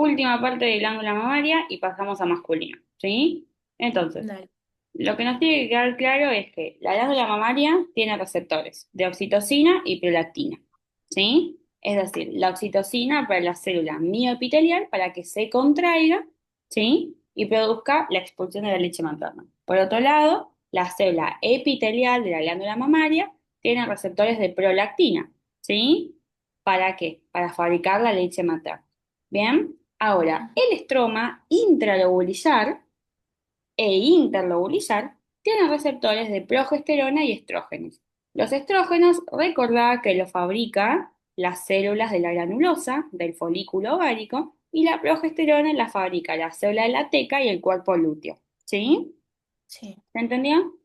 última parte de glándula mamaria y pasamos a masculino, ¿sí? Entonces, Dale. lo que nos tiene que quedar claro es que la glándula mamaria tiene receptores de oxitocina y prolactina, ¿sí? Es decir, la oxitocina para la célula mioepitelial para que se contraiga, ¿sí? Y produzca la expulsión de la leche materna. Por otro lado, la célula epitelial de la glándula mamaria tiene receptores de prolactina, ¿sí? ¿Para qué? Para fabricar la leche materna. Bien, ahora, el estroma intralobulizar e interlobulizar tienen receptores de progesterona y estrógenos. Los estrógenos, recordá que los fabrica las células de la granulosa, del folículo ovárico, y la progesterona la fabrica la célula de la teca y el cuerpo lúteo. ¿Sí? Sí. ¿Se entendió?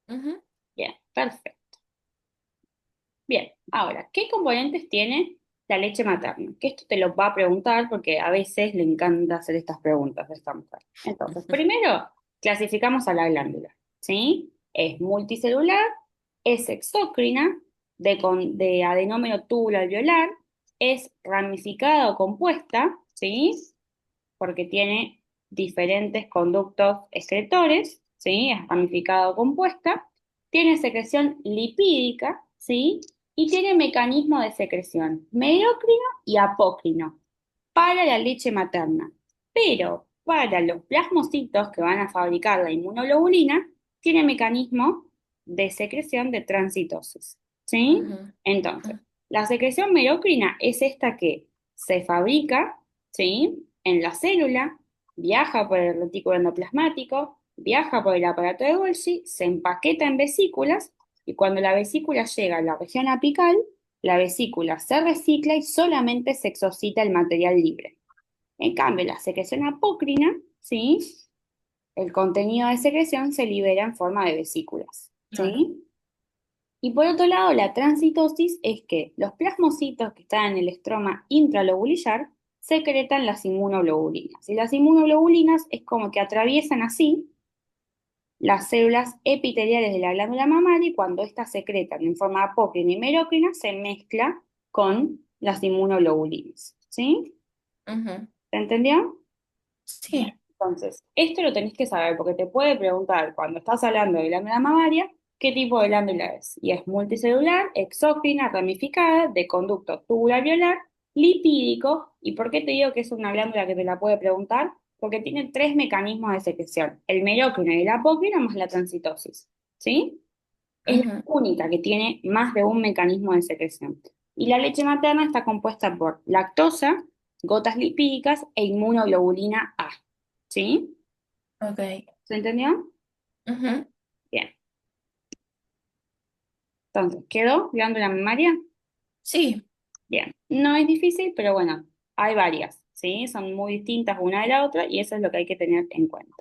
Ujú. Bien, perfecto. Bien, ahora, ¿qué componentes tiene la leche materna? Que esto te lo va a preguntar porque a veces le encanta hacer estas preguntas a esta mujer. Entonces, primero, clasificamos a la glándula, ¿sí? Es multicelular, es exócrina, de adenómero tubulo-alveolar, es ramificada o compuesta, ¿sí? Porque tiene diferentes conductos excretores, ¿sí? Es ramificada o compuesta, tiene secreción lipídica, ¿sí? Y tiene mecanismo de secreción merocrino y apócrino para la leche materna. Pero para los plasmocitos que van a fabricar la inmunoglobulina, tiene mecanismo de secreción de transitosis, ¿sí? Ujú. Entonces, Ujú. la secreción merocrina es esta que se fabrica, ¿sí? En la célula, viaja por el retículo endoplasmático, viaja por el aparato de Golgi, se empaqueta en vesículas y cuando la vesícula llega a la región apical, la vesícula se recicla y solamente se exocita el material libre. En cambio, la secreción apócrina, ¿sí? El contenido de secreción se libera en forma de vesículas, Claro. ¿sí? Y por otro lado, la transitosis es que los plasmocitos que están en el estroma intralobulillar secretan las inmunoglobulinas. Y las inmunoglobulinas es como que atraviesan así las células epiteliales de la glándula mamaria y cuando éstas secretan en forma apócrina y merocrina se mezcla con las inmunoglobulinas. ¿Sí? Ujú. ¿Se entendió? Bien. Sí. Entonces, esto lo tenés que saber porque te puede preguntar cuando estás hablando de glándula mamaria, qué tipo de glándula es. Y es multicelular, exócrina, ramificada, de conducto tubular-alveolar, lipídico. ¿Y por qué te digo que es una glándula que te la puede preguntar? Porque tiene tres mecanismos de secreción, el merocrino y el apócrino más la transitosis. ¿Sí? Es la Ujú. única que tiene más de un mecanismo de secreción. Y la leche materna está compuesta por lactosa, gotas lipídicas e inmunoglobulina A. ¿Sí? Ok. ¿Se entendió? Ujú. Bien. Entonces, ¿quedó glándula mamaria? Sí. Bien. No es difícil, pero bueno, hay varias, ¿sí? Son muy distintas una de la otra y eso es lo que hay que tener en cuenta.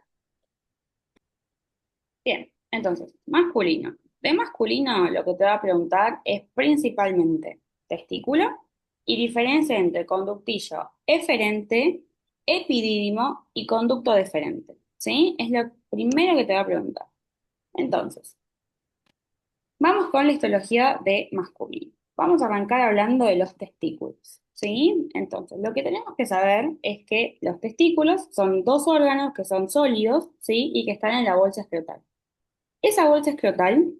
Bien. Entonces, masculino. De masculino lo que te va a preguntar es principalmente testículo y diferencia entre conductillo eferente, epidídimo y conducto deferente, ¿sí? Es lo primero que te va a preguntar. Entonces, vamos con la histología de masculino. Vamos a arrancar hablando de los testículos, ¿sí? Entonces, lo que tenemos que saber es que los testículos son dos órganos que son sólidos, ¿sí? Y que están en la bolsa escrotal. Esa bolsa escrotal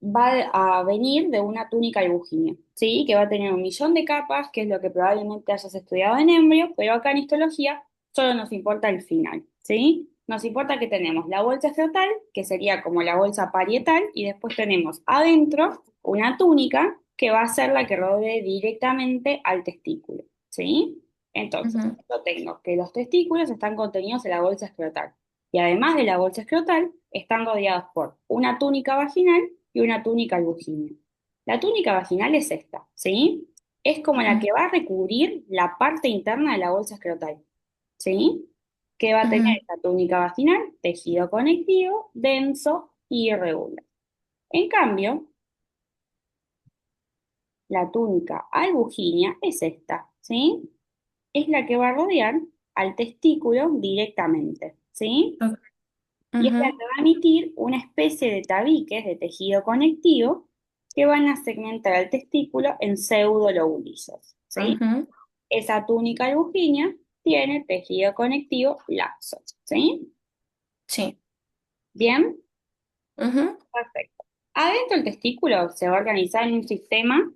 va a venir de una túnica albuginea, ¿sí? Que va a tener un millón de capas, que es lo que probablemente hayas estudiado en embrio, pero acá en histología solo nos importa el final, ¿sí? Nos importa que tenemos la bolsa escrotal, que sería como la bolsa parietal, y después tenemos adentro una túnica que va a ser la que rodee directamente al testículo, ¿sí? Entonces, Ujú. yo tengo que los testículos están contenidos en la bolsa escrotal. Y además de la bolsa escrotal, están rodeados por una túnica vaginal y una túnica albuginea. La túnica vaginal es esta, ¿sí? Es como la Ujú. que va a recubrir la parte interna de la bolsa escrotal, ¿sí? Que va a tener Ujú. esta túnica vaginal, tejido conectivo, denso y irregular. En cambio, la túnica albuginea es esta, ¿sí? Es la que va a rodear al testículo directamente, ¿sí? Ok. Y es la Ujú. que va a emitir una especie de tabiques de tejido conectivo que van a segmentar el testículo en pseudolobulillos, ¿sí? Ujú. Esa túnica albuginea tiene tejido conectivo laxo, ¿sí? Sí. Bien, Ujú. perfecto. Adentro del testículo se va a organizar en un sistema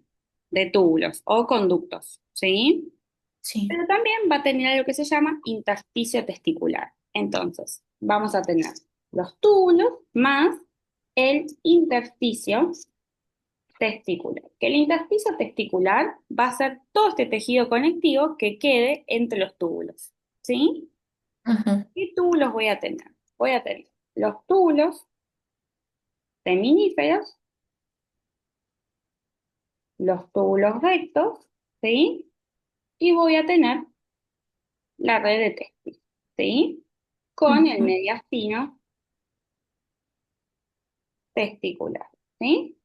de túbulos o conductos, ¿sí? Sí. Pero también va a tener algo que se llama intersticio testicular. Entonces, vamos a tener los túbulos más el intersticio testicular. Que el intersticio testicular va a ser todo este tejido conectivo que quede entre los túbulos, ¿sí? Ujú. ¿Qué túbulos voy a tener? Voy a tener los túbulos seminíferos, los túbulos rectos, ¿sí? Y voy a tener la red de testis, ¿sí? Con el Ujú. mediastino testicular, ¿sí?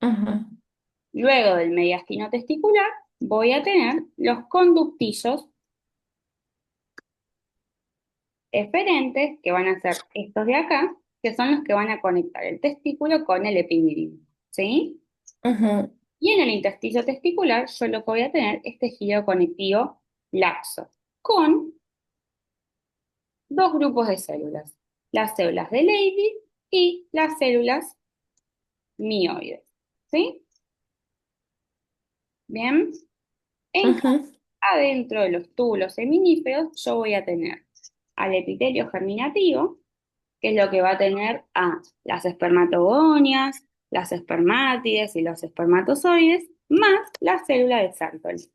Ujú. Luego del mediastino testicular voy a tener los conductillos eferentes, que van a ser estos de acá, que son los que van a conectar el testículo con el epimedium, ¿sí? Ujú. Y en el intersticio testicular yo lo que voy a tener es tejido conectivo laxo, con dos grupos de células, las células de Leydig y las células mioides, ¿sí? Bien, en Ujú. adentro de los túbulos seminíferos yo voy a tener al epitelio germinativo, que es lo que va a tener a las espermatogonias, las espermátides y los espermatozoides, más la célula de Sertoli,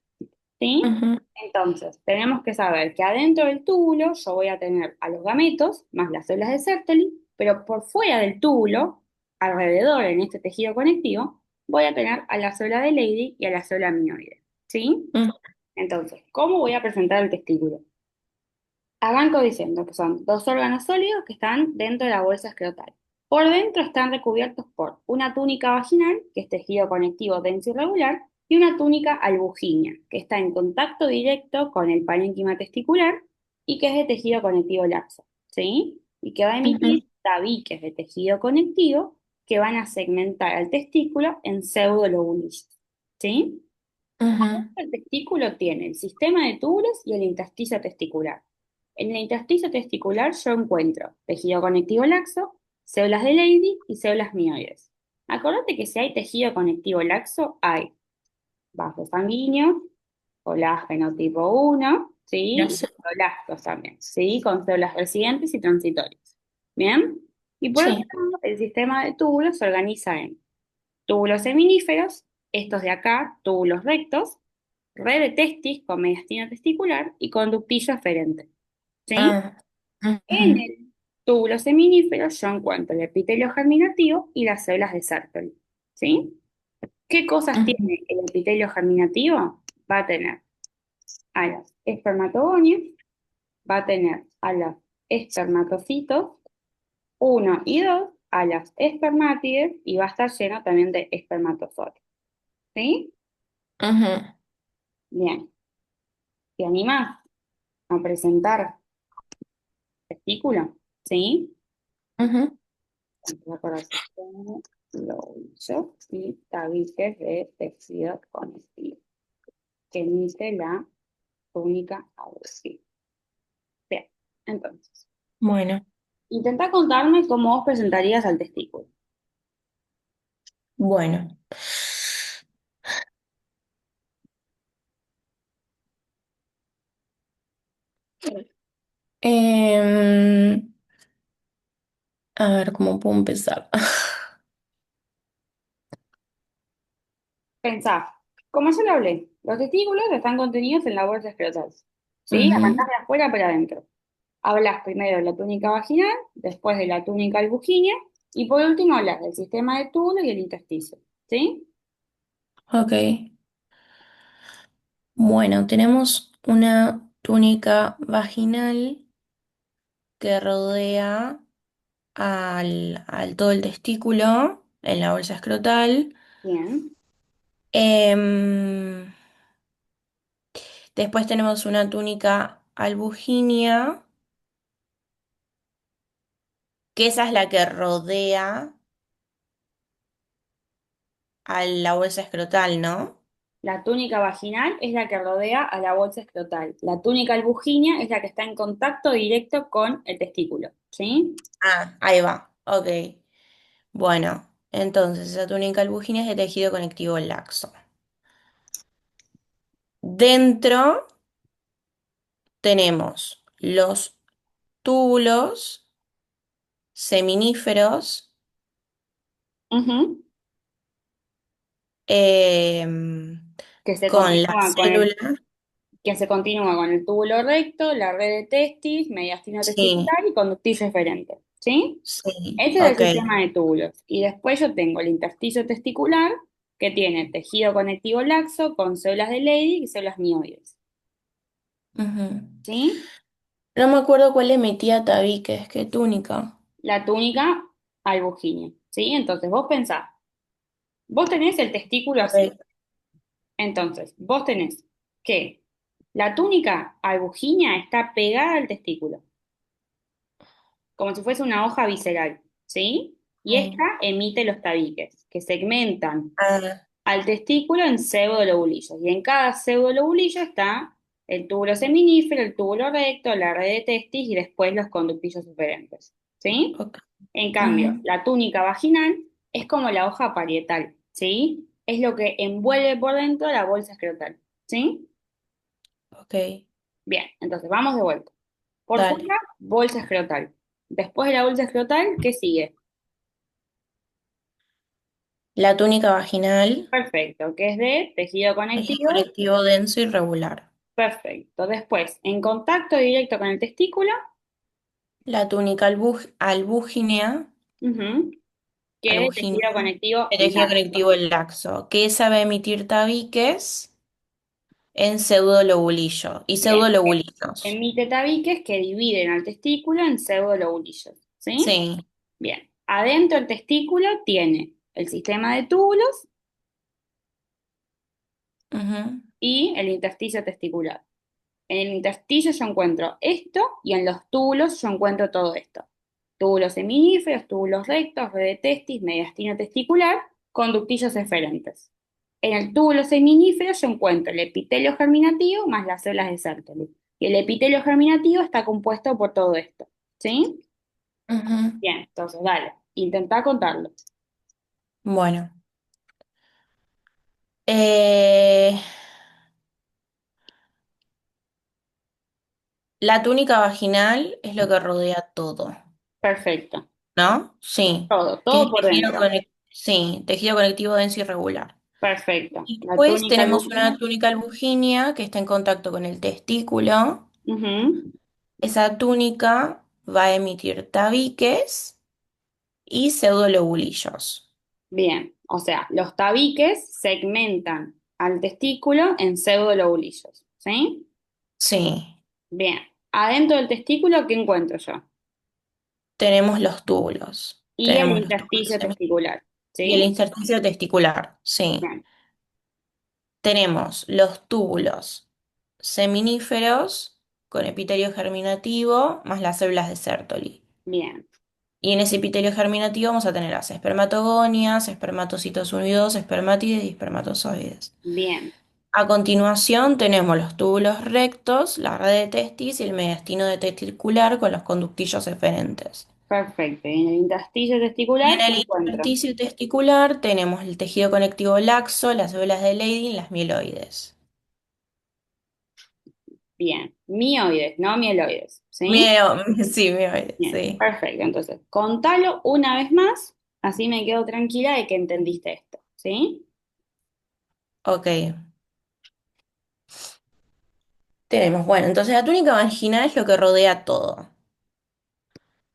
¿sí? Ujú. Entonces, tenemos que saber que adentro del túbulo yo voy a tener a los gametos, más las células de Sertoli, pero por fuera del túbulo, alrededor en este tejido conectivo, voy a tener a la célula de Leydig y a la célula mioide, ¿sí? Ujú. Entonces, ¿cómo voy a presentar el testículo? Arranco diciendo que son dos órganos sólidos que están dentro de la bolsa escrotal. Por dentro están recubiertos por una túnica vaginal, que es tejido conectivo denso y regular, y una túnica albugínea, que está en contacto directo con el parénquima testicular y que es de tejido conectivo laxo, ¿sí? Y que va a Ujú. emitir tabiques de tejido conectivo que van a segmentar al testículo en pseudolobulillos, ¿sí? Ujú. El testículo tiene el sistema de túbulos y el intersticio testicular. En el intersticio testicular yo encuentro tejido conectivo laxo, células de Leydig y células mioides. Acordate que si hay tejido conectivo laxo, hay vasos sanguíneos, colágeno tipo 1, Ya ¿sí? Y sé. fibroblastos también, ¿sí? Con células residentes y transitorias. ¿Bien? Y por otro Sí. lado, el sistema de túbulos se organiza en túbulos seminíferos, estos de acá, túbulos rectos, red de testis con mediastino testicular y conductillo aferente. ¿Sí? Ah. Ujú. En el túbulo seminífero yo encuentro el epitelio germinativo y las células de Sertoli. ¿Sí? ¿Qué cosas Ujú. tiene el epitelio germinativo? Va a tener a las espermatogonias, va a tener a los espermatocitos uno y 2, a las espermátides y va a estar lleno también de espermatozoides. ¿Sí? Ujú. Bien. ¿Te animás a presentar testículo? ¿Sí? Ujú. La corazones, lóbulos y tabiques de tejido conectivo que emite la túnica auditiva. Bien, entonces, Bueno, intenta contarme cómo vos presentarías al testículo. bueno. Em, a ver, ¿cómo puedo empezar? Pensá, como yo le hablé, los testículos están contenidos en la bolsa escrotal. ¿Sí? Ujú. Arrancás de afuera para adentro. Hablas primero de la túnica vaginal, después de la túnica albuginea y por último hablas del sistema de túbulos y el intersticio. ¿Sí? Ok. Bueno, tenemos una túnica vaginal que rodea al todo el testículo en la bolsa escrotal. Bien. Em, Después tenemos una túnica albuginea, que esa es la que rodea a la bolsa escrotal, ¿no? La túnica vaginal es la que rodea a la bolsa escrotal. La túnica albuginea es la que está en contacto directo con el testículo, ¿sí? Ah, ahí va. Ok. Bueno, entonces esa túnica albuginea es de tejido conectivo laxo. Dentro tenemos los túbulos seminíferos Ujú. em, Que se con la continúa con el, célula. que se continúa con el túbulo recto, la red de testis, mediastino Sí, testicular y conductillo eferente, ¿sí? sí, Ese es el ok. sistema de túbulos. Y después yo tengo el intersticio testicular, que tiene tejido conectivo laxo con células de Leydig y células mioides, Ujú. ¿sí? No me acuerdo cuál es mi tía tabiques, qué túnica. La túnica albuginea, ¿sí? Entonces vos pensás, vos tenés el testículo así. Ok. Entonces, vos tenés que la túnica albuginea está pegada al testículo, como si fuese una hoja visceral, ¿sí? Y esta Ok. emite los tabiques, que segmentan Ah, al testículo en pseudolobulillos. Y en cada pseudolobulillo está el túbulo seminífero, el túbulo recto, la red de testis y después los conductillos suferentes, ¿sí? ok. En cambio, Ujú. la túnica vaginal es como la hoja parietal, ¿sí? Es lo que envuelve por dentro la bolsa escrotal, ¿sí? Ok, Bien, entonces vamos de vuelta. Por dale. fuera, bolsa escrotal. Después de la bolsa escrotal, ¿qué sigue? La túnica vaginal, Perfecto, que es de tejido tejido conectivo. conectivo denso y regular. Perfecto. Después, en contacto directo con el testículo, La túnica albúginea, ujú, que es de tejido albúginea, conectivo de tejido laxo. conectivo laxo, que sabe emitir tabiques en pseudolobulillo y Bien, pseudolobulillos. emite tabiques que dividen al testículo en pseudolobulillos, ¿sí? Sí. Bien, adentro del testículo tiene el sistema de túbulos Ujú. y el intersticio testicular. En el intersticio yo encuentro esto y en los túbulos yo encuentro todo esto. Túbulos seminíferos, túbulos rectos, red de testis, mediastino testicular, conductillos eferentes. En el túbulo seminífero yo encuentro el epitelio germinativo más las células de Sertoli. Y el epitelio germinativo está compuesto por todo esto. ¿Sí? Ujú. Bien, entonces dale, intentá contarlo. Bueno. Eh, la túnica vaginal es lo que rodea todo, Perfecto. ¿no? Sí. Todo, Que todo es por dentro. sí, tejido conectivo denso y regular. Perfecto. Y La después túnica tenemos albuginea. una túnica albuginea que está en contacto con el testículo. Ujú. Esa túnica va a emitir tabiques y pseudolobulillos. Bien, o sea, los tabiques segmentan al testículo en pseudolobulillos, ¿sí? Sí, Bien, adentro del testículo, ¿qué encuentro yo? tenemos los túbulos. Y el Tenemos los túbulos intersticio testicular, y el ¿sí? intersticio testicular. Sí. Bien, Tenemos los túbulos seminíferos con epitelio germinativo más las células de Sertoli. bien, Y en ese epitelio germinativo vamos a tener las espermatogonias, espermatocitos unidos, espermátides y espermatozoides. bien, A continuación tenemos los túbulos rectos, la red de testis y el mediastino de testicular con los conductillos eferentes. perfecto. Y en el intersticio Y en testicular, ¿qué el encuentro? intersticio testicular tenemos el tejido conectivo laxo, las células de Leydig y las mieloides. Bien, mioides, no mieloides, ¿sí? Mio, sí, mieloides, Bien, sí. perfecto. Entonces, contalo una vez más, así me quedo tranquila de que entendiste esto, ¿sí? Ok. Tenemos, bueno, entonces la túnica vaginal es lo que rodea todo.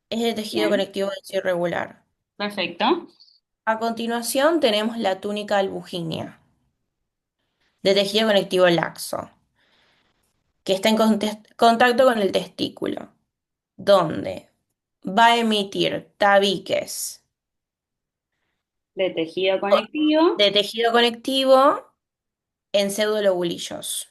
Es el tejido Bien, conectivo denso irregular. perfecto. A continuación tenemos la túnica albuginea, de tejido conectivo laxo, que está en contacto con el testículo, donde va a emitir tabiques De tejido o- conectivo. de tejido conectivo en pseudolobulillos.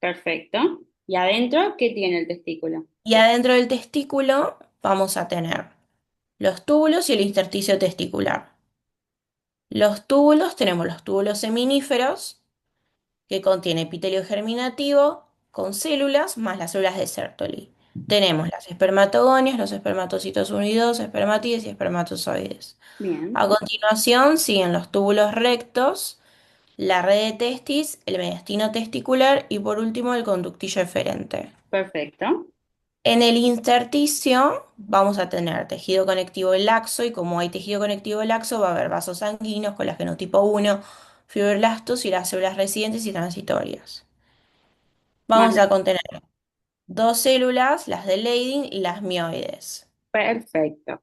Perfecto. ¿Y adentro qué tiene el testículo? Y adentro del testículo vamos a tener los túbulos y el intersticio testicular. Los túbulos, tenemos los túbulos seminíferos, que contiene epitelio germinativo con células más las células de Sertoli. Tenemos las espermatogonias, los espermatocitos unidos, espermátides y espermatozoides. Bien, A continuación siguen los túbulos rectos, la red de testis, el mediastino testicular y por último el conductillo eferente. perfecto. En el intersticio vamos a tener tejido conectivo laxo y como hay tejido conectivo laxo va a haber vasos sanguíneos, colágeno tipo 1, fibroblastos y las células residentes y transitorias. Vamos Vale, a contener dos células, las de Leydig y las mioides. perfecto.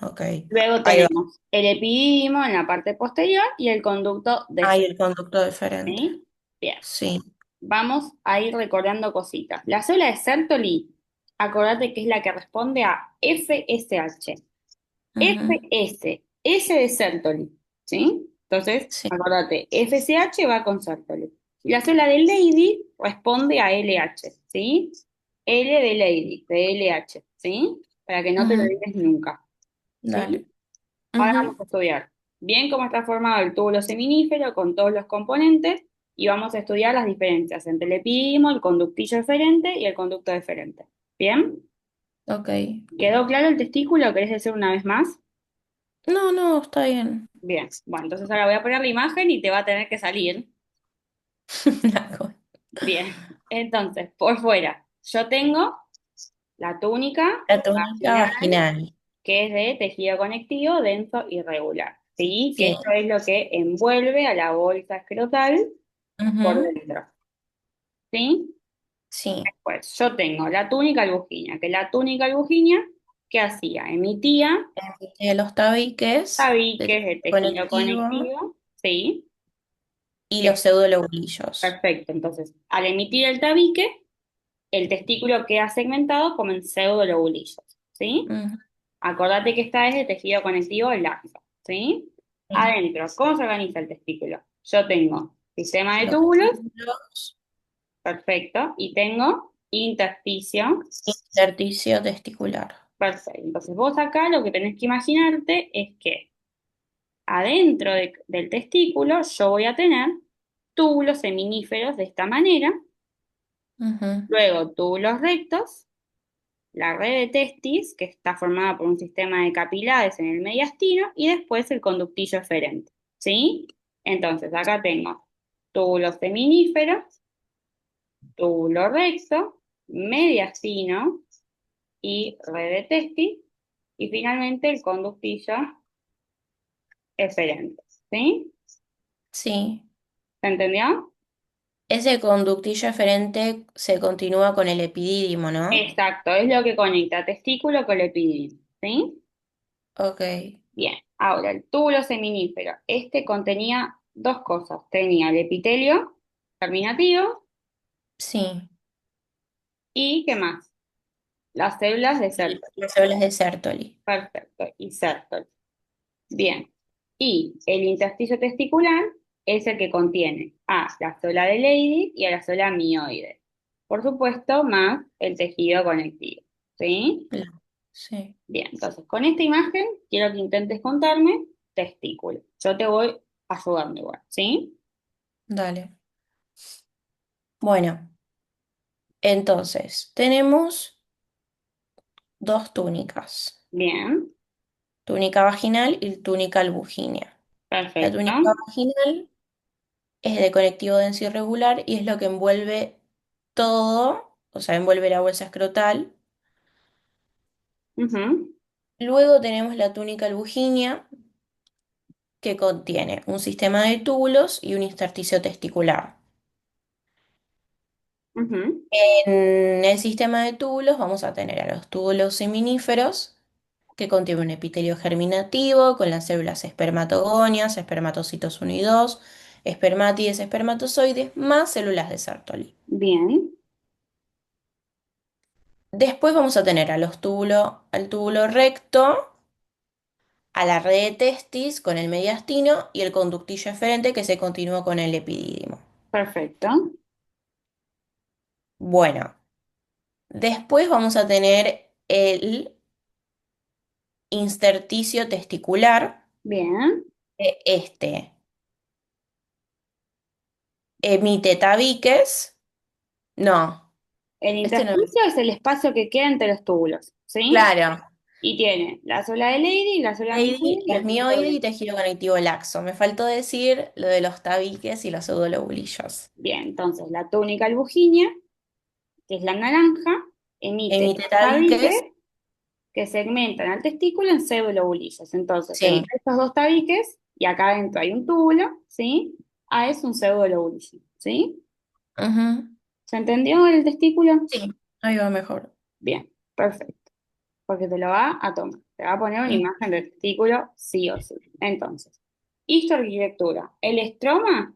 Ok, Luego ahí va. tenemos el epidídimo en la parte posterior y el conducto Ahí deferente. el conducto deferente. Bien, Sí. vamos a ir recordando cositas. La célula de Sertoli, acordate que es la que responde a FSH. Ujú. FS, S de Sertoli, ¿sí? Entonces, Sí. acordate, FSH va con Sertoli. Y la célula de Leydig responde a LH, ¿sí? L de Leydig, de LH, ¿sí? Para que no te lo Ujú. olvides nunca, Dale. ¿sí? Ahora vamos Ujú. a estudiar bien cómo está formado el túbulo seminífero con todos los componentes y vamos a estudiar las diferencias entre el epidídimo, el conductillo eferente y el conducto deferente. ¿Bien? Ok. ¿Quedó claro el testículo? ¿Querés decir una vez más? No, no, está bien. Bien, bueno, entonces ahora voy a poner la imagen y te va a tener que salir. La co- Bien, entonces, por fuera, yo tengo la túnica la túnica vaginal, vaginal. que es de tejido conectivo denso y regular, ¿sí? Que Sí. esto es lo que envuelve a la bolsa escrotal por Ujú. dentro, ¿sí? Sí. Pues yo tengo la túnica albuginia, que la túnica albuginia, ¿qué hacía? Emitía De los tabiques, de tabiques de tejido tejido conectivo conectivo, ¿sí? y Que, los pseudolobulillos. perfecto, entonces, al emitir el tabique, el testículo queda segmentado como en pseudolobulillos, ¿sí? Ujú. Acordate que esta es de tejido conectivo laxo, ¿sí? Sí. Adentro, ¿cómo se organiza el testículo? Yo tengo sistema de Los túbulos, túbulos, perfecto, y tengo intersticio, intersticio testicular. perfecto. Entonces vos acá lo que tenés que imaginarte es que adentro del testículo yo voy a tener túbulos seminíferos de esta manera, Ujú. luego túbulos rectos, la red de testis, que está formada por un sistema de capilares en el mediastino, y después el conductillo eferente, ¿sí? Entonces, acá tengo túbulos seminíferos, túbulo recto, mediastino y red de testis, y finalmente el conductillo eferente, ¿sí? Sí. ¿Se entendió? Ese conductillo eferente se continúa con el epidídimo, ¿no? Exacto, es lo que conecta testículo con el epidídimo, ¿sí? Ok. Bien, ahora el túbulo seminífero. Este contenía dos cosas. Tenía el epitelio germinativo Sí. y, ¿qué más? Las células de Y Sertoli. las células de Sertoli. Perfecto, y Sertoli. Bien. Y el intersticio testicular es el que contiene a la célula de Leydig y a la célula mioide. Por supuesto, más el tejido conectivo. ¿Sí? Sí. Bien, entonces con esta imagen quiero que intentes contarme testículo. Yo te voy ayudando igual, ¿sí? Dale. Bueno, entonces tenemos dos túnicas. Bien, Túnica vaginal y túnica albuginea. La perfecto. túnica vaginal es de conectivo denso irregular y es lo que envuelve todo, o sea, envuelve la bolsa escrotal. Ujú, Luego tenemos la túnica albuginea, que contiene un sistema de túbulos y un intersticio testicular. ujú, En el sistema de túbulos vamos a tener a los túbulos seminíferos, que contienen un epitelio germinativo con las células espermatogonias, espermatocitos 1 y 2, espermátides, espermatozoides, más células de Sertoli. bien, Después vamos a tener al túbulo recto, a la red de testis con el mediastino y el conductillo eferente que se continúa con el epidídimo. perfecto. Bueno, después vamos a tener el intersticio testicular, Bien, Este emite tabiques. No, El este no. intersticio es el espacio que queda entre los túbulos, ¿sí? Claro. Y tiene la célula de Leydig, la célula Lady, mioide y las el tejido mioides y grueso. tejido conectivo laxo. Me faltó decir lo de los tabiques y los pseudolobulillos. Bien, entonces la túnica albuginea, que es la naranja, emite Emite tabiques tabiques. que segmentan al testículo en pseudolobulillos. Entonces, Sí. entre estos dos tabiques, y acá adentro hay un túbulo, ¿sí? A es un pseudolobulillo, ¿sí? Ujú. ¿Se entendió el testículo? Sí, ahí va mejor. Bien, perfecto. Porque te lo va a tomar. Te va a poner una Mm, imagen del testículo sí o sí. Entonces, histoarquitectura. El estroma,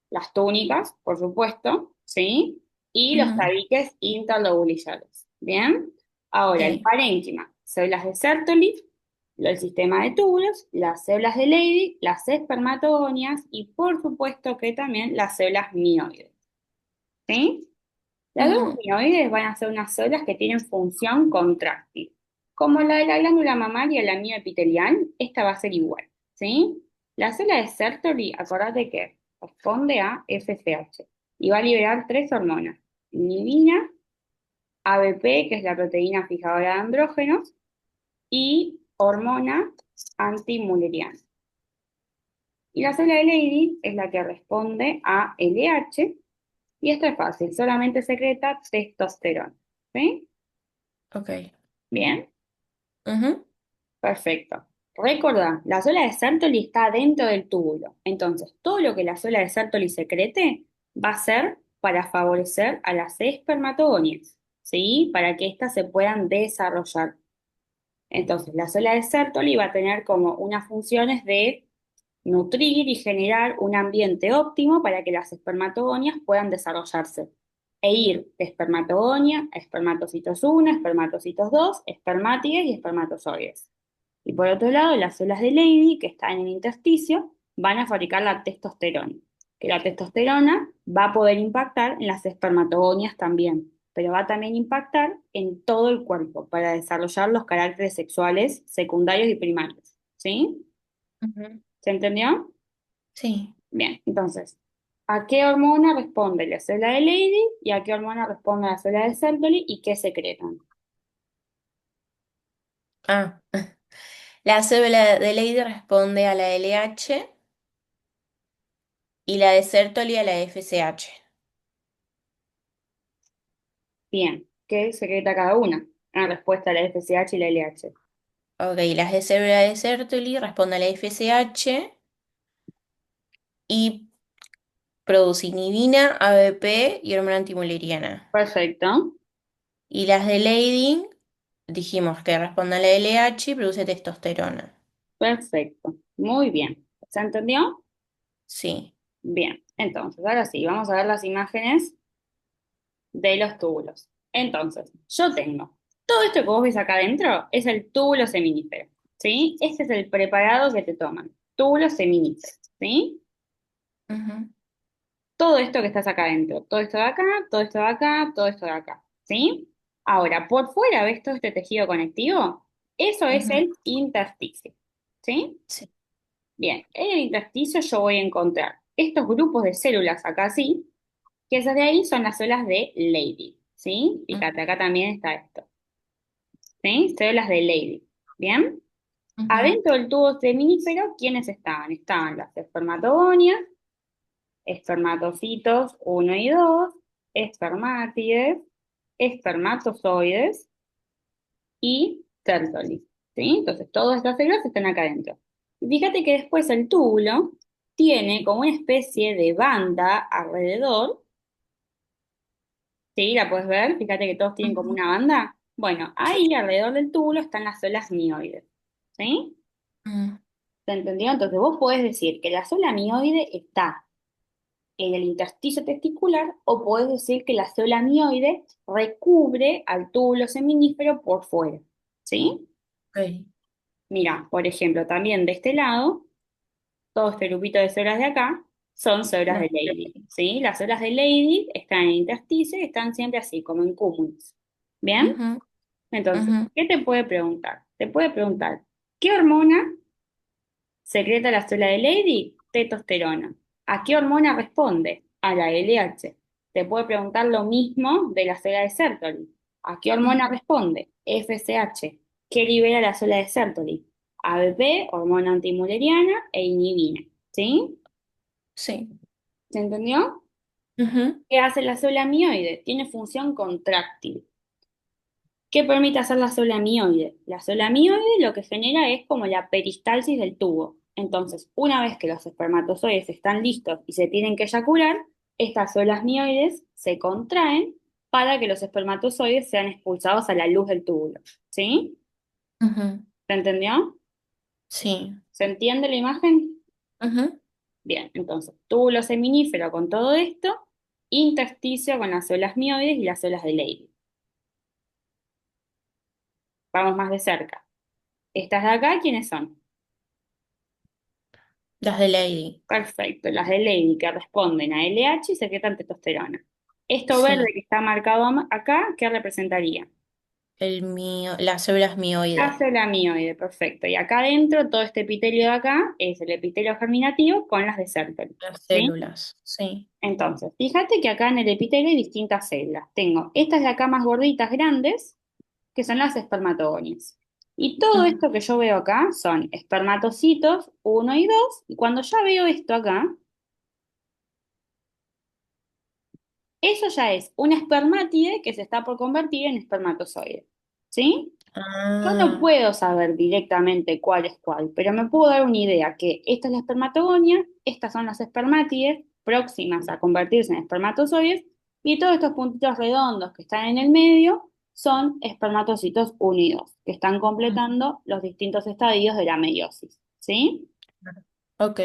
las túnicas, por supuesto, ¿sí? Y los ujú. tabiques interlobulillales. ¿Bien? Ahora, el Ok. parénquima, células de Sertoli, el sistema de túbulos, las células de Leydig, las espermatogonias y por supuesto que también las células mioides. ¿Sí? Las glándulas Ujú. mioides van a ser unas células que tienen función contráctil. Como la de la glándula mamaria, la mioepitelial, esta va a ser igual, ¿sí? La célula de Sertoli, acordate que responde a FSH y va a liberar tres hormonas: inhibina, ABP, que es la proteína fijadora de andrógenos, y hormona antimuleriana. Y la célula de Leydig es la que responde a LH, y esto es fácil, solamente secreta testosterona, ¿sí? Ok. Bien. Ujú. Perfecto. Recordá, la suela de Sertoli está dentro del túbulo. Entonces, todo lo que la suela de Sertoli secrete va a ser para favorecer a las espermatogonias, ¿sí? Para que éstas se puedan desarrollar. Entonces, la suela de Sertoli va a tener como unas funciones de nutrir y generar un ambiente óptimo para que las espermatogonias puedan desarrollarse e ir de espermatogonia a espermatocitos 1, espermatocitos 2, espermátides y espermatozoides. Y por otro lado, las células de Leydig, que están en el intersticio, van a fabricar la testosterona, que la testosterona va a poder impactar en las espermatogonias también, pero va a también impactar en todo el cuerpo para desarrollar los caracteres sexuales secundarios y primarios. ¿Sí? Ujú. ¿Se entendió? Sí. Bien, entonces, ¿a qué hormona responde la célula de Leydig y a qué hormona responde la célula de Sertoli y qué secretan? Ah. La célula de Leydig responde a la LH y la de Sertoli a la FSH. Bien, ¿qué secreta cada una? En respuesta a la FSH y la LH. Ok, las de célula de Sertoli responden a la FSH y produce inhibina, ABP y hormona antimuleriana. Perfecto, Y las de Leydig dijimos que responden a la LH y produce testosterona. perfecto. Muy bien. ¿Se entendió? Sí. Bien, entonces, ahora sí, vamos a ver las imágenes de los túbulos. Entonces, yo tengo todo esto que vos ves acá adentro es el túbulo seminífero, ¿sí? Este es el preparado que te toman, túbulo seminífero, ¿sí? Ujú. Todo esto que estás acá adentro, todo esto de acá, todo esto de acá, todo esto de acá, ¿sí? Ahora, por fuera, ¿ves todo este tejido conectivo? Eso es Ujú. el intersticio, ¿sí? Sí. Bien, en el intersticio yo voy a encontrar estos grupos de células acá, sí, que esas de ahí son las células de Leydig, ¿sí? Fíjate, acá también está esto, ¿sí? Células de Leydig, ¿bien? Ujú. Adentro del tubo seminífero, ¿quiénes estaban? Estaban las espermatogonias, espermatocitos uno y 2, espermátides, espermatozoides y tértolis, ¿sí? Entonces, todas estas células están acá adentro. Y fíjate que después el túbulo tiene como una especie de banda alrededor, ¿sí? ¿La puedes ver? Fíjate que todos tienen como Ujú. una banda. Bueno, Sí. ahí alrededor del túbulo están las células mioides, ¿sí? Mm. ¿Se entendió? Entonces vos podés decir que la célula mioide está en el intersticio testicular o podés decir que la célula mioide recubre al túbulo seminífero por fuera, ¿sí? Ok. Mira, por ejemplo, también de este lado, todo este grupito de células de acá son células No. de Leydig, ¿sí? Las células de Leydig están en el intersticio y están siempre así, como en cúmulos. ¿Bien? Ujú. Entonces, Ujú. ¿qué te puede preguntar? Te puede preguntar, ¿qué hormona secreta la célula de Leydig? Testosterona. ¿A qué hormona responde? A la LH. Te puede preguntar lo mismo de la célula de Sertoli. ¿A qué hormona Ujú. responde? FSH. ¿Qué libera la célula de Sertoli? ABP, hormona antimülleriana e inhibina. ¿Sí? Sí. ¿Se entendió? Ujú. ¿Qué hace la célula mioide? Tiene función contráctil. ¿Qué permite hacer la célula mioide? La célula mioide lo que genera es como la peristalsis del tubo. Entonces, una vez que los espermatozoides están listos y se tienen que eyacular, estas células mioides se contraen para que los espermatozoides sean expulsados a la luz del túbulo. ¿Sí? Ujú. ¿Se entendió? Sí. ¿Se entiende la imagen? Ujú. Bien, entonces, túbulo seminífero con todo esto, intersticio con las células mioides y las células de Leydig. Vamos más de cerca. Estas de acá, ¿quiénes son? Las de Lady. Perfecto, las de Leydig que responden a LH y secretan testosterona. Esto verde Sí. que está marcado acá, ¿qué representaría? El mío, las células La mioide. célula mioide, perfecto. Y acá adentro, todo este epitelio de acá es el epitelio germinativo con las de Sertoli. Las ¿Sí? células. Sí. Entonces, fíjate que acá en el epitelio hay distintas células. Tengo estas de acá más gorditas, grandes, que son las espermatogonias. Y todo Ujú. esto que yo veo acá son espermatocitos uno y 2. Y cuando ya veo esto acá, eso ya es una espermátide que se está por convertir en espermatozoide. ¿Sí? Yo no Ah. puedo saber directamente cuál es cuál, pero me puedo dar una idea que esta es la espermatogonia, estas son las espermátides próximas a convertirse en espermatozoides, y todos estos puntitos redondos que están en el medio son espermatocitos unidos, que están Ujú. completando los distintos estadios de la meiosis. ¿Sí? Ok.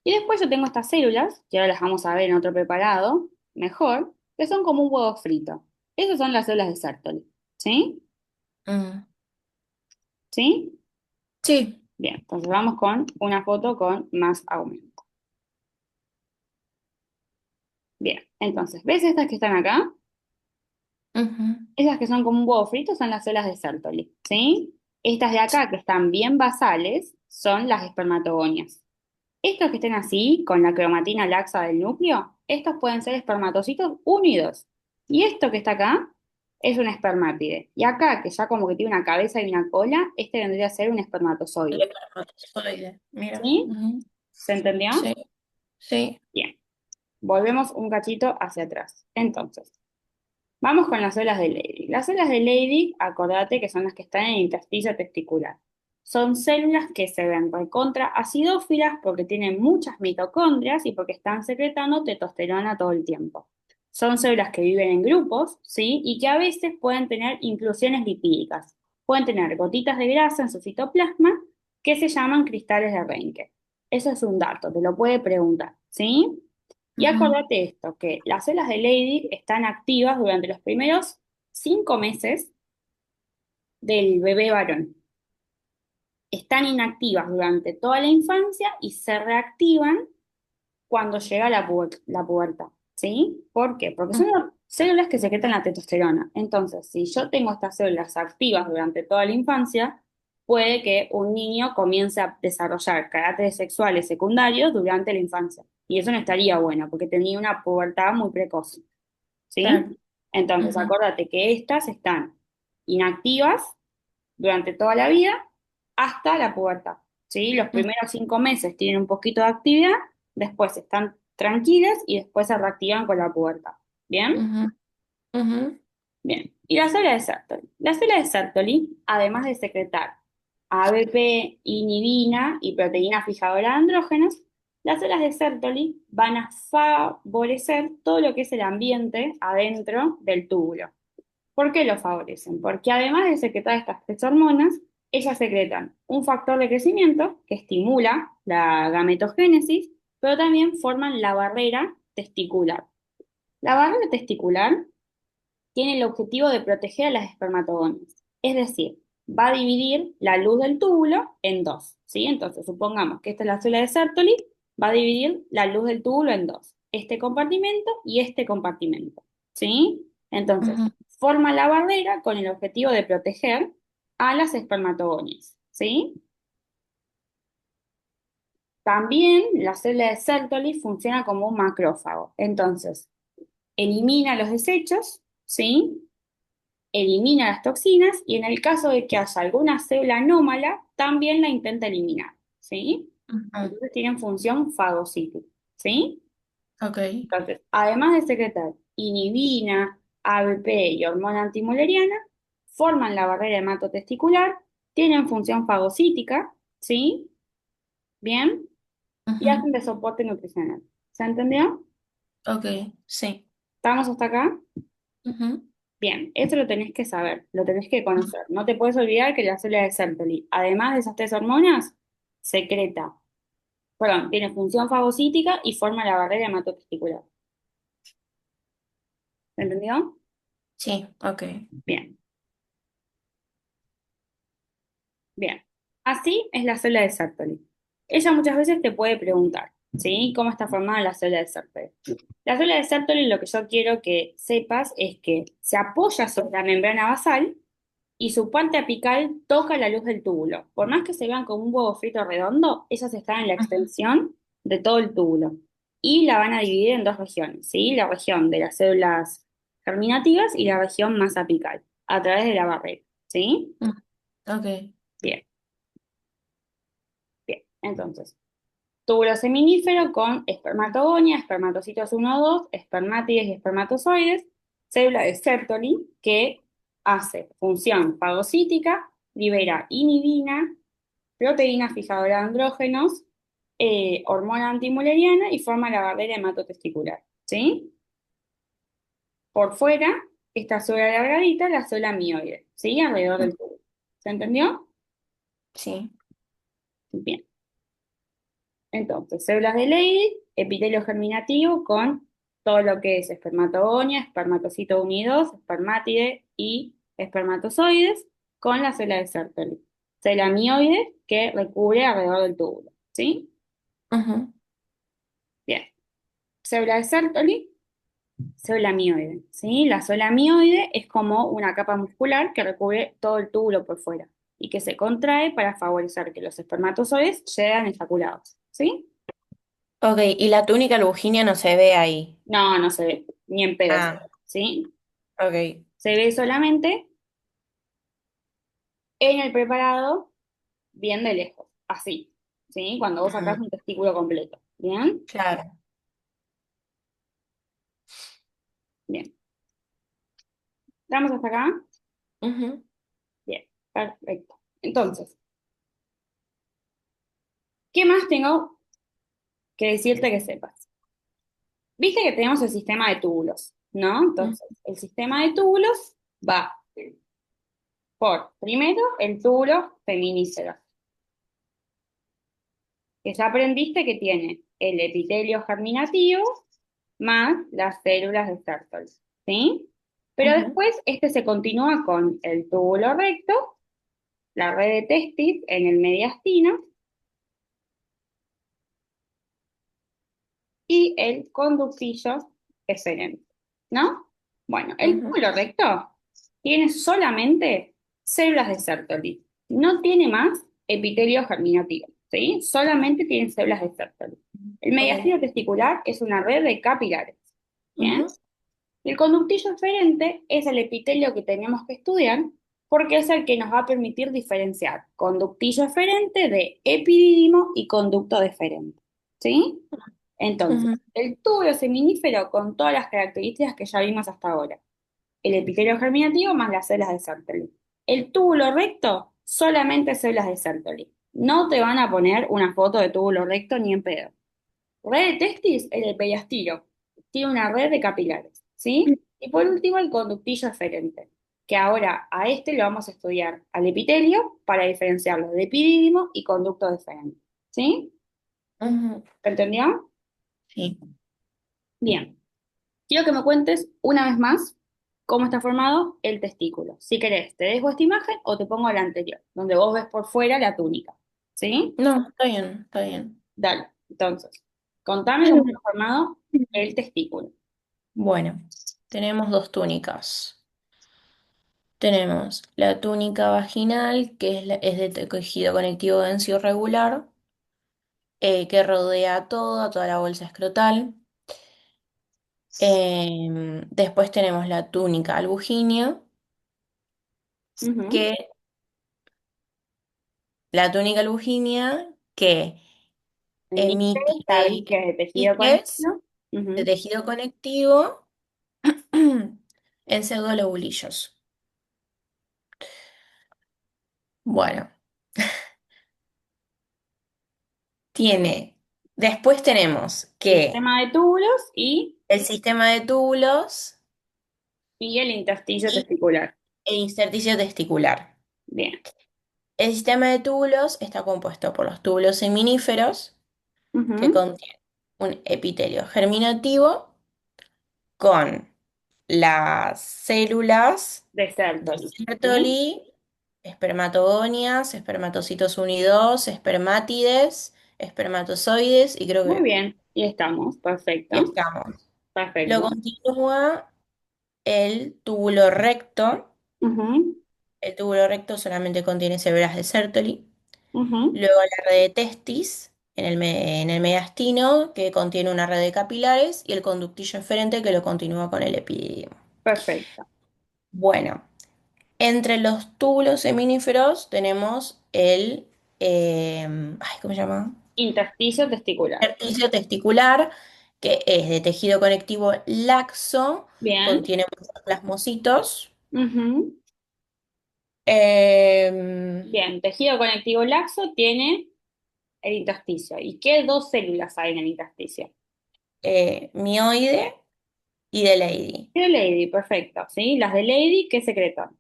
Y después yo tengo estas células, que ahora las vamos a ver en otro preparado, mejor, que son como un huevo frito. Esas son las células de Sertoli. ¿Sí? Mm. ¿Sí? Sí. Bien, entonces vamos con una foto con más aumento. Bien, entonces, ¿ves estas que están acá? Ujú. Esas que son como un huevo frito son las células de Sertoli. ¿Sí? Estas de acá, que están bien basales, son las espermatogonias. Estos que estén así, con la cromatina laxa del núcleo, estos pueden ser espermatocitos unidos. Y esto que está acá es un espermátide. Y acá, que ya como que tiene una cabeza y una cola, este vendría a ser un El espermatozoide. espermatozoide. Mira. ¿Sí? Ujú. ¿Se entendió? Sí. Sí. Bien, volvemos un cachito hacia atrás. Entonces, vamos con las células de Leydig. Las células de Leydig, acordate que son las que están en el intersticio testicular. Son células que se ven recontra acidófilas porque tienen muchas mitocondrias y porque están secretando testosterona todo el tiempo. Son células que viven en grupos, ¿sí? Y que a veces pueden tener inclusiones lipídicas. Pueden tener gotitas de grasa en su citoplasma que se llaman cristales de Renke. Eso es un dato, te lo puede preguntar, ¿sí? Y Ujú. acordate esto, que las células de Leydig están activas durante los primeros 5 meses del bebé varón. Están inactivas durante toda la infancia y se reactivan cuando llega la pubertad. ¿Sí? ¿Por qué? Porque son células que secretan la testosterona. Entonces, si yo tengo estas células activas durante toda la infancia, puede que un niño comience a desarrollar caracteres sexuales secundarios durante la infancia. Y eso no estaría bueno, porque tenía una pubertad muy precoz. ¿Sí? Claro. Entonces, Ujú. acuérdate que estas están inactivas durante toda la vida hasta la pubertad. ¿Sí? Los Ujú. primeros 5 meses tienen un poquito de actividad, después están tranquilas y después se reactivan con la pubertad. ¿Bien? Ujú. Ujú. Bien. Y la célula de Sertoli. La célula de Sertoli, además de secretar ABP, inhibina y proteína fijadora de andrógenos, las células de Sertoli van a favorecer todo lo que es el ambiente adentro del túbulo. ¿Por qué lo favorecen? Porque además de secretar estas tres hormonas, ellas secretan un factor de crecimiento que estimula la gametogénesis, pero también forman la barrera testicular. La barrera testicular tiene el objetivo de proteger a las espermatogonias, es decir, va a dividir la luz del túbulo en dos, ¿sí? Entonces, supongamos que esta es la célula de Sertoli, va a dividir la luz del túbulo en dos, este compartimento y este compartimento, ¿sí? Entonces, Ujú. forma la barrera con el objetivo de proteger a las espermatogonias, ¿sí? También la célula de Sertoli funciona como un macrófago. Entonces, elimina los desechos, ¿sí? Elimina las toxinas y en el caso de que haya alguna célula anómala, también la intenta eliminar, ¿sí? Ujú. Entonces tienen función fagocítica, ¿sí? Ok. Entonces, además de secretar inhibina, ABP y hormona antimuleriana, forman la barrera hematotesticular, tienen función fagocítica, ¿sí? Bien, y hacen Ujú. de soporte nutricional. ¿Se entendió? Ok, sí. ¿Estamos hasta acá? Ujú. Bien, esto lo tenés que saber, lo tenés que conocer. No te puedes olvidar que la célula de Sertoli, además de esas tres hormonas, secreta, perdón, tiene función fagocítica y forma la barrera hematotesticular. ¿Se entendió? Sí, ok. Bien, bien. Así es la célula de Sertoli. Ella muchas veces te puede preguntar, ¿sí? ¿Cómo está formada la célula de Sertoli? La célula de Sertoli, lo que yo quiero que sepas es que se apoya sobre la membrana basal y su parte apical toca la luz del túbulo. Por más que se vean como un huevo frito redondo, ellas están en la Ujú. extensión de todo el túbulo. Y la van a dividir en dos regiones, ¿sí? La región de las células germinativas y la región más apical, a través de la barrera, ¿sí? Mm. Ok. Bien, bien. Entonces, túbulo seminífero con espermatogonia, espermatocitos 1 o 2, espermátides y espermatozoides, célula de Sertoli que hace función fagocítica, libera inhibina, proteína fijadora de andrógenos, hormona antimuleriana y forma la barrera hematotesticular. ¿Sí? Por fuera, esta célula alargadita, la célula mioide, ¿sí? Alrededor Mm. del túbulo. ¿Se entendió? Sí. Bien. Entonces, células de Leydig, epitelio germinativo con todo lo que es espermatogonia, espermatocito unidos, espermátide y espermatozoides, con la célula de Sertoli. Célula mioide que recubre alrededor del túbulo. ¿Sí? Ujú. Bien. Célula de Sertoli, célula mioide. ¿Sí? La célula mioide es como una capa muscular que recubre todo el túbulo por fuera y que se contrae para favorecer que los espermatozoides lleguen eyaculados. ¿Sí? Ok, y la túnica lujínia no se ve ahí. No, no se ve, ni en pedo, Ah, ¿sí? ok. Se ve solamente en el preparado, bien de lejos, así, ¿sí? Cuando vos sacás Mm. un testículo completo, ¿bien? Claro. Bien. ¿Estamos hasta acá? Ujú. Bien, perfecto. Entonces, ¿qué más tengo que decirte que sepas? Viste que tenemos el sistema de túbulos, ¿no? Mm. Entonces, el sistema de túbulos va por, primero, el túbulo feminífero, que ya aprendiste que tiene el epitelio germinativo más las células de Sertoli, ¿sí? Pero Ujú. después este se continúa con el túbulo recto, la red de testis en el mediastino y el conductillo eferente, ¿no? Bueno, el Ujú. túbulo recto tiene solamente células de Sertoli, no tiene más epitelio germinativo, ¿sí? Solamente tiene células de Sertoli. El Ok. mediastino testicular es una red de capilares, ¿bien? Ujú. El conductillo eferente es el epitelio que tenemos que estudiar porque es el que nos va a permitir diferenciar conductillo eferente de epidídimo y conducto deferente. ¿Sí? Entonces, Ujú. el túbulo seminífero con todas las características que ya vimos hasta ahora. El epitelio germinativo más las células de Sertoli. El túbulo recto, solamente células de Sertoli. No te van a poner una foto de túbulo recto ni en pedo. Red de testis, el periastilo. Tiene una red de capilares, ¿sí? Y por último, el conductillo eferente, que ahora a este lo vamos a estudiar al epitelio para diferenciarlo de epidídimo y conducto deferente, ¿sí? Ujú. ¿Entendió? Sí. Bien. Quiero que me cuentes una vez más cómo está formado el testículo. Si querés, te dejo esta imagen o te pongo la anterior, donde vos ves por fuera la túnica, ¿sí? No, está bien, está bien. Dale. Entonces, contame cómo está formado el testículo. Bueno, tenemos dos túnicas. Tenemos la túnica vaginal, que es de tejido conectivo denso irregular, que rodea todo, a toda la bolsa escrotal. Después tenemos la túnica albuginea, Ujú. que la túnica albuginea que Emite emite tabiques de tejido diques conectivo. de Ujú. tejido conectivo en pseudolobulillos. Bueno, después tenemos que Sistema de túbulos el sistema de túbulos y el intersticio y testicular. el intersticio testicular. Bien. El sistema de túbulos está compuesto por los túbulos seminíferos, que Ujú. contienen un epitelio germinativo con las células De de Sertoli. Ujú. Sertoli, espermatogonias, espermatocitos unidos, espermátides, espermatozoides y creo Muy que bien. Y estamos. y Perfecto. estamos. Lo Perfecto. continúa el túbulo recto. Ujú. El túbulo recto solamente contiene células de Sertoli. Ujú. Luego la red de testis en el mediastino, que contiene una red de capilares, y el conductillo eferente que lo continúa con el epididio. Perfecto. Bueno, entre los túbulos seminíferos tenemos ¿cómo se llama? Intersticio testicular. Intersticio testicular, que es de tejido conectivo laxo, Bien. contiene muchos plasmocitos. Ujú. em, Bien. Tejido conectivo laxo tiene el intersticio. ¿Y qué dos células hay en el intersticio? Mioide y de Leydig. De Lady, perfecto. ¿Sí? Las de Lady, ¿qué secretan?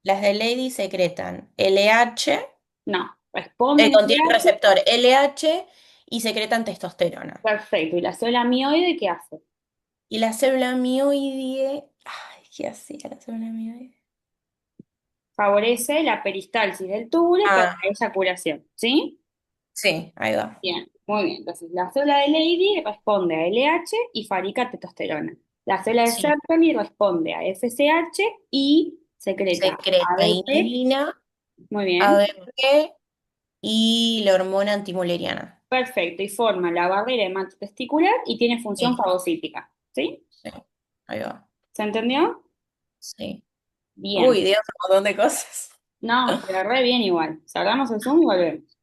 Las de Leydig secretan LH, No. Responden a contienen LH. receptor LH y secretan testosterona. Perfecto. ¿Y la célula mioide qué hace? Y la célula mioide, ay, ¿qué hacía la célula mioide? Favorece la peristalsis del túbulo para Ah, la eyaculación. ¿Sí? sí, ahí va. Bien, muy bien. Entonces, la célula de Lady responde a LH y fabrica testosterona. La célula de Sí, Sertoli responde a FSH y secreta secreta ADP. inhibina, Muy bien. ADP y la hormona antimuleriana. Perfecto. Y forma la barrera hematotesticular y tiene función Sí, fagocítica. ¿Sí? sí, ahí va. ¿Se entendió? Sí. Bien. Uy, Dios, un montón de cosas. No, pero re bien igual. Cerramos el Zoom y volvemos.